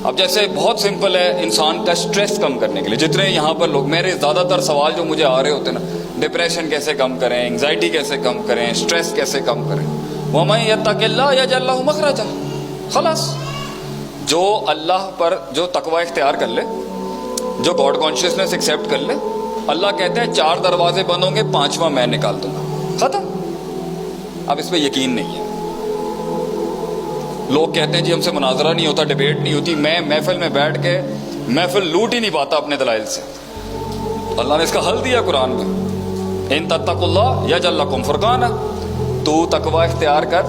اب جیسے بہت سمپل ہے انسان کا اسٹریس کم کرنے کے لیے، جتنے یہاں پر لوگ، میرے زیادہ تر سوال جو مجھے آ رہے ہوتے ہیں نا، ڈپریشن کیسے کم کریں، انگزائٹی کیسے کم کریں، اسٹریس کیسے کم کریں، وَمَن يَتَّقِ اللَّهَ يَجْعَل لَّهُ مَخْرَجًا، خلاص. جو اللہ پر جو تقوی اختیار کر لے، جو گاڈ کانشیسنس ایکسیپٹ کر لے، اللہ کہتے ہیں 4 دروازے بند ہوں گے، 5واں میں نکال دوں گا، ختم. اب اس پہ یقین نہیں ہے. لوگ کہتے ہیں جی ہم سے مناظرہ نہیں ہوتا، ڈیبیٹ نہیں ہوتی، میں محفل میں بیٹھ کے محفل لوٹ ہی نہیں پاتا اپنے دلائل سے. اللہ نے اس کا حل دیا قرآن میں، ان تتقوا اللہ یجعل لکم فرقانا، تو تقوی اختیار کر،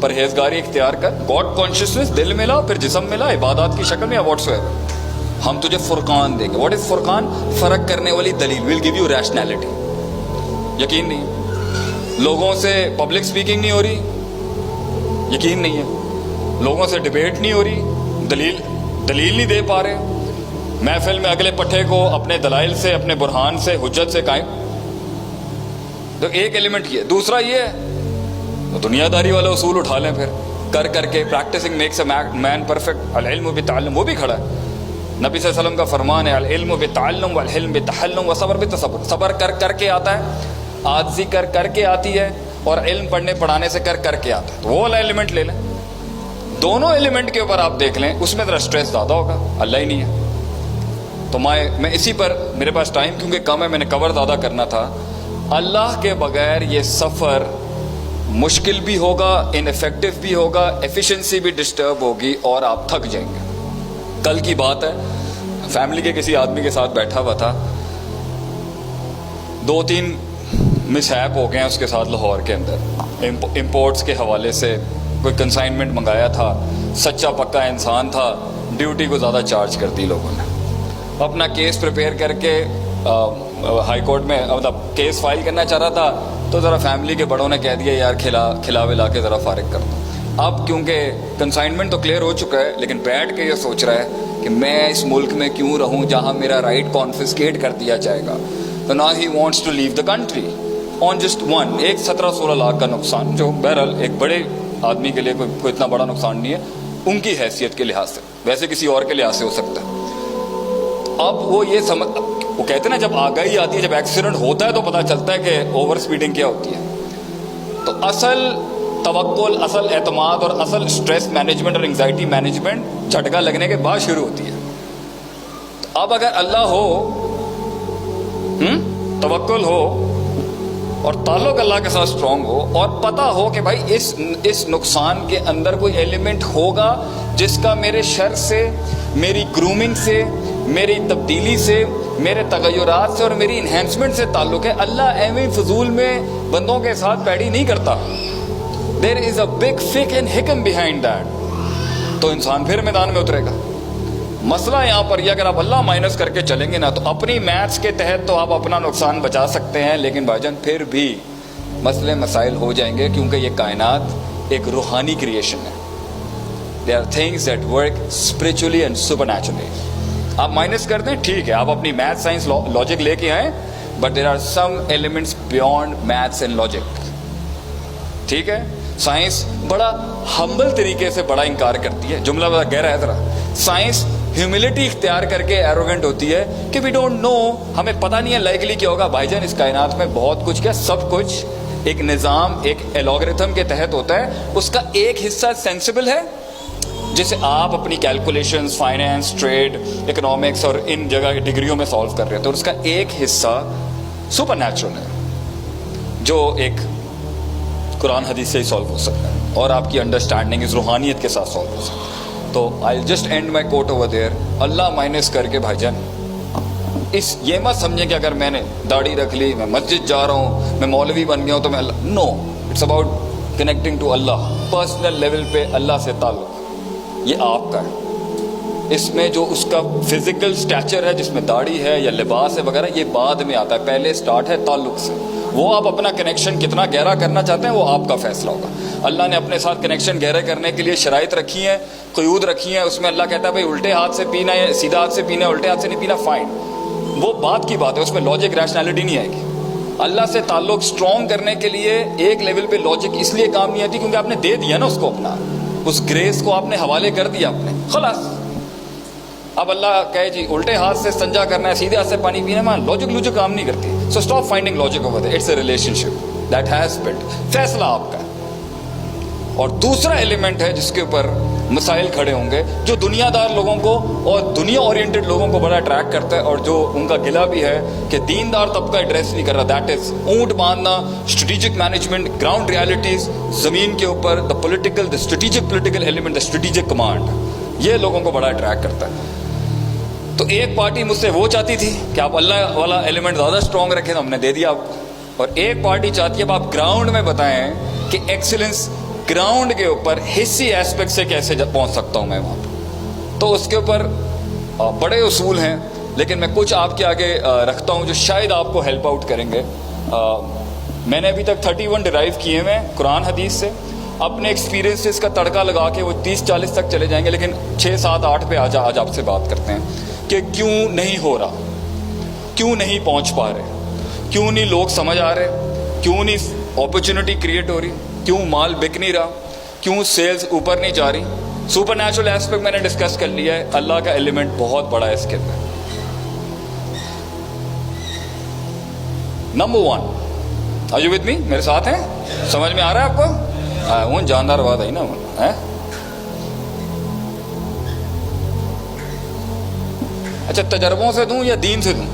پرہیزگاری اختیار کر، گاڈ کانشیسنس دل میں لا، پھر جسم میں لا، عبادات کی شکل میں یا واٹس ایور، ہم تجھے فرقان دیں گے. واٹ از فرقان؟ فرق کرنے والی دلیل. Will give you rationality. یقین نہیں ہے. لوگوں سے پبلک سپیکنگ نہیں ہو رہی، یقین نہیں ہے. لوگوں سے ڈیبیٹ نہیں ہو رہی، دلیل نہیں دے پا رہے، محفل میں اگلے پٹھے کو اپنے دلائل سے، اپنے برہان سے، حجت سے قائم. تو ایک ایلیمنٹ یہ ہے. دوسرا یہ ہے دنیا داری والا اصول اٹھا لیں، پھر کر کر کے practicing makes a man perfect. العلم بالتعلم، وہ بھی کھڑا ہے. نبی صلی اللہ علیہ وسلم کا فرمان ہے العلم بالتعلم والحلم بالتحلم والصبر بالتصبر. صبر کر کر کے آتا ہے، عاجزی کر کر کے آتی ہے، اور علم پڑھنے پڑھانے سے کر کر کے آتا ہے. تو وہ والا ایلیمنٹ لے لیں. دونوں ایلیمنٹ کے اوپر آپ دیکھ لیں، اس میں ذرا اسٹریس زیادہ ہوگا، اللہ ہی نہیں ہے. تو میں اسی پر، میرے پاس ٹائم کیونکہ کم ہے، میں نے کور زیادہ کرنا تھا. اللہ کے بغیر یہ سفر مشکل بھی ہوگا، ان افیکٹو بھی ہوگا، ایفیشنسی بھی ڈسٹرب ہوگی، اور آپ تھک جائیں گے. کل کی بات ہے، فیملی کے کسی آدمی کے ساتھ بیٹھا ہوا تھا، 2-3 مسہیپ ہو گئے ہیں اس کے ساتھ لاہور کے اندر. امپورٹس کے حوالے سے کوئی کنسائنمنٹ منگایا تھا، سچا پکا انسان تھا، ڈیوٹی کو زیادہ چارج کر دی لوگوں نے. اپنا کیس پریپیئر کر کے ہائی کورٹ میں مطلب کیس فائل کرنا چاہ رہا تھا، تو ذرا فیملی کے بڑوں نے کہہ دیا یار کھلا ولا کے ذرا فارغ کر دو. اب کیونکہ کنسائنمنٹ تو کلیئر ہو چکا ہے، لیکن بیٹھ کے یہ سوچ رہا ہے کہ میں اس ملک میں کیوں رہوں جہاں میرا رائٹ کانفسکیٹ کر دیا جائے گا. تو نا ہی wants to leave the country on just one. ایک 17-16 لاکھ کا نقصان، جو بہرحال ایک بڑے آدمی کے لیے کوئی اتنا بڑا نقصان نہیں ہے ان کی حیثیت کے لحاظ سے، ویسے کسی اور کے لحاظ سے ہو سکتا ہے. اب وہ یہ وہ کہتے ہیں نا جب آگاہی آتی ہے، جب ایکسیڈنٹ ہوتا ہے تو پتہ چلتا ہے کہ اوور سپیڈنگ کیا ہوتی ہے. تو اصل توکل، اصل اعتماد اور اصل اسٹریس مینجمنٹ اور انگزائٹی مینجمنٹ جھٹکا لگنے کے بعد شروع ہوتی ہے. اب اگر اللہ ہو، توکل ہو، اور تعلق اللہ کے ساتھ اسٹرانگ ہو، اور پتہ ہو کہ بھائی اس نقصان کے اندر کوئی ایلیمنٹ ہوگا جس کا میرے شر سے، میری گرومنگ سے، میری تبدیلی سے، میرے تغیرات سے اور میری انہینسمنٹ سے تعلق ہے. اللہ ایویں فضول میں بندوں کے ساتھ پیڑی نہیں کرتا. دیر از اے بگ فک اینڈ حکم بیہائنڈ دیٹ. تو انسان پھر میدان میں اترے گا. مسئلہ یہاں پر یہ، اگر آپ اللہ مائنس کر کے چلیں گے نا، تو اپنی میتھس کے تحت تو آپ اپنا نقصان بچا سکتے ہیں، لیکن بھائی جان پھر بھی مسئلے مسائل ہو جائیں گے، کیونکہ یہ کائنات ایک روحانی کریشن ہے. They are things that work spiritually and supernaturally. آپ مائنس کر دیں ٹھیک ہے، آپ اپنی میتھ سائنس لاجک لے کے آئیں، but there are some elements beyond maths and logic. ٹھیک ہے، سائنس بڑا ہمبل طریقے سے بڑا انکار کرتی ہے. جملہ بڑا گہرا ہے ذرا. سائنس ہیوملٹی اختیار کر کے ایروگنٹ ہوتی ہے کہ وی ڈونٹ نو، ہمیں پتہ نہیں ہے لائکلی کیا ہوگا. بھائی جان اس کائنات میں بہت کچھ، کیا سب کچھ ایک نظام، ایک الگورتھم کے تحت ہوتا ہے. اس کا ایک حصہ سینسیبل ہے جسے آپ اپنی کیلکولیشنز، فائنینس، ٹریڈ، اکنامکس اور ان جگہ ڈگریوں میں سالو کر رہے ہیں. تو اس کا ایک حصہ سپر نیچرل ہے جو ایک قرآن حدیث سے ہی سالو ہو سکتا ہے، اور آپ کی انڈرسٹینڈنگ اس روحانیت کے ساتھ سالو ہو سکتا ہے. تو I just end my quote over there. اللہ مائنس کر کے بھائی جان یہ مت سمجھیں کہ اگر میں نے داڑھی رکھ لی، میں مسجد جا رہا ہوں، میں مولوی بن گیا ہوں تو میں اللہ. No, it's about connecting to اللہ. پرسنل لیول پہ اللہ سے تعلق یہ آپ کا ہے. اس میں جو اس کا فزیکل سٹیچر ہے، جس میں داڑھی ہے یا لباس ہے وغیرہ، یہ بعد میں آتا ہے. پہلے سٹارٹ ہے تعلق سے. وہ آپ اپنا کنیکشن کتنا گہرا کرنا چاہتے ہیں وہ آپ کا فیصلہ ہوگا. اللہ نے اپنے ساتھ کنیکشن گہرے کرنے کے لیے شرائط رکھی ہیں، قیود رکھی ہیں. اس میں اللہ کہتا ہے بھائی الٹے ہاتھ سے پینا ہے، سیدھا ہاتھ سے پینا ہے، الٹے ہاتھ سے نہیں پینا، فائن. وہ بات کی بات ہے، اس میں لاجک ریشنلٹی نہیں آئے گی. اللہ سے تعلق اسٹرانگ کرنے کے لیے ایک لیول پہ لاجک اس لیے کام نہیں آتی کیونکہ آپ نے دے دیا نا اس کو، اپنا اس گریس کو آپ نے حوالے کر دیا اپنے، خلاص. اب اللہ کہے جی الٹے ہاتھ سے استنجا کرنا ہے, سیدھے ہاتھ سے پانی پینا ہے, لاجک کام نہیں کرتی. So stop finding logic over there, it's a relationship that has built. فیصلہ آپ کا ہے. اور دوسرا ایلیمنٹ ہے جس کے اوپر مسائل کھڑے ہوں گے, جو دنیا دار لوگوں کو اور دنیا اورینٹڈ لوگوں کو بڑا اٹریکٹ کرتا ہے, اور جو ان کا گلہ بھی ہے کہ دیندار طبقہ ایڈریس نہیں کر رہا, دیٹ از اونٹ باندھنا, اسٹریٹجک مینجمنٹ, گراؤنڈ ریالٹیز, زمین کے اوپر the political, the strategic political element, the strategic command, یہ لوگوں کو بڑا اٹریکٹ کرتا ہے. تو ایک پارٹی مجھ سے وہ چاہتی تھی کہ آپ اللہ والا ایلیمنٹ زیادہ اسٹرانگ رکھیں, تو ہم نے دے دیا آپ کو. اور ایک پارٹی چاہتی ہے اب آپ گراؤنڈ میں بتائیں کہ ایکسیلنس گراؤنڈ کے اوپر حصی ایسپیکٹ سے کیسے پہنچ سکتا ہوں میں وہاں پہ. تو اس کے اوپر بڑے اصول ہیں, لیکن میں کچھ آپ کے آگے رکھتا ہوں جو شاید آپ کو ہیلپ آؤٹ کریں گے. میں نے ابھی تک 31 ڈرائیو کیے ہوئے ہیں قرآن حدیث سے. اپنے ایکسپیرینسز کا تڑکا لگا کے وہ 30-40 تک چلے جائیں گے, لیکن 6-7-8 پہ آج آپ سے بات کرتے ہیں کہ کیوں نہیں ہو رہا, کیوں نہیں پہنچ پا رہے, کیوں نہیں لوگ سمجھ آ رہے, کیوں نہیں اپرچونٹی کریٹ ہو رہی, کیوں مال بک نہیں رہا, کیوں سیلز اوپر نہیں جا رہی. سپر نیچرل ایسپیکٹ میں نے ڈسکس کر لیا ہے, اللہ کا ایلیمنٹ بہت بڑا ہے اس کے اندر. Number 1, are you with me, میرے ساتھ ہیں, سمجھ میں آ رہا ہے آپ کو؟ وہ جاندار بات آئی نا ہے. اچھا تجربوں سے دوں یا دین سے دوں؟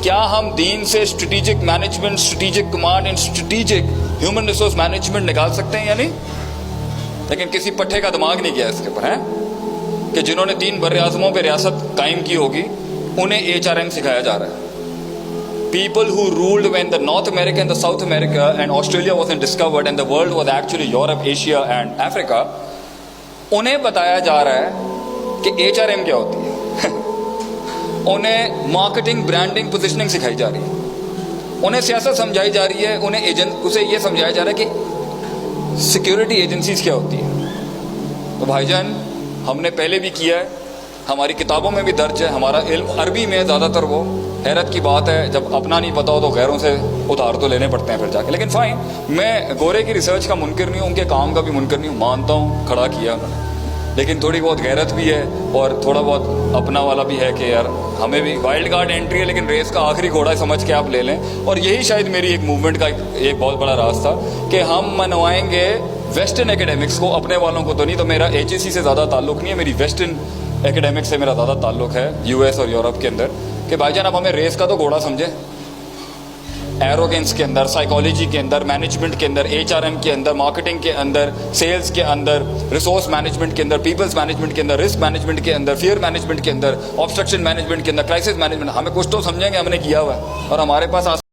کیا ہم دین سے strategic management, strategic command and strategic human resource management نکال سکتے ہیں یا نہیں؟ لیکن کسی پٹھے کا دماغ نہیں گیا اس کے اوپر ہے کہ جنہوں نے 3 بر اعظموں پہ ریاست قائم کی ہوگی انہیں HRM سکھایا جا رہا ہے. People who ruled when the North America and the South America and Australia wasn't discovered and the world was actually Europe, Asia and Africa, انہیں بتایا جا رہا ہے کہ HRM کیا ہوتی ہے. انہیں مارکیٹنگ, برانڈنگ, پوزیشننگ سکھائی جا رہی ہے, انہیں سیاست سمجھائی جا رہی ہے, اسے یہ سمجھایا جا رہا ہے کہ سیکیورٹی ایجنسیز کیا ہوتی ہیں. تو بھائی جان ہم نے پہلے بھی کیا ہے, ہماری کتابوں میں بھی درج ہے, ہمارا علم عربی میں زیادہ تر. وہ حیرت کی بات ہے جب اپنا نہیں پتا ہو تو غیروں سے ادھار تو لینے پڑتے ہیں پھر جا کے. لیکن فائن, میں گورے کی ریسرچ کا منکر نہیں ہوں, ان کے کام کا بھی منکر نہیں ہوں, مانتا ہوں کھڑا کیا انہوں نے, لیکن تھوڑی بہت غیرت بھی ہے اور تھوڑا بہت اپنا والا بھی ہے کہ یار ہمیں بھی وائلڈ کارڈ انٹری ہے, لیکن ریس کا آخری گھوڑا سمجھ کے آپ لے لیں. اور یہی شاید میری ایک موومنٹ کا ایک بہت بڑا راز تھا کہ ہم منوائیں گے ویسٹرن اکیڈمکس کو, اپنے والوں کو تو نہیں. تو میرا HSC سے زیادہ تعلق نہیں ہے, میری ویسٹرن اکیڈمکس سے میرا زیادہ تعلق ہے, US اور یورپ کے اندر. کہ بھائی جان اب ہمیں ریس کا تو گھوڑا سمجھیں, ایروگنس کے اندر, سائیکالوجی کے اندر, مینجمنٹ کے اندر, HRM کے اندر, مارکیٹنگ کے اندر, سیلز کے اندر, ریسورس مینجمنٹ کے اندر, پیپلز مینجمنٹ کے اندر, رسک مینجمنٹ کے اندر, فیئر مینجمنٹ کے اندر, آبسٹرکشن مینجمنٹ کے اندر, کرائسس مینجمنٹ. ہمیں کچھ تو سمجھیں گے ہم نے کیا ہوا ہے, اور ہمارے پاس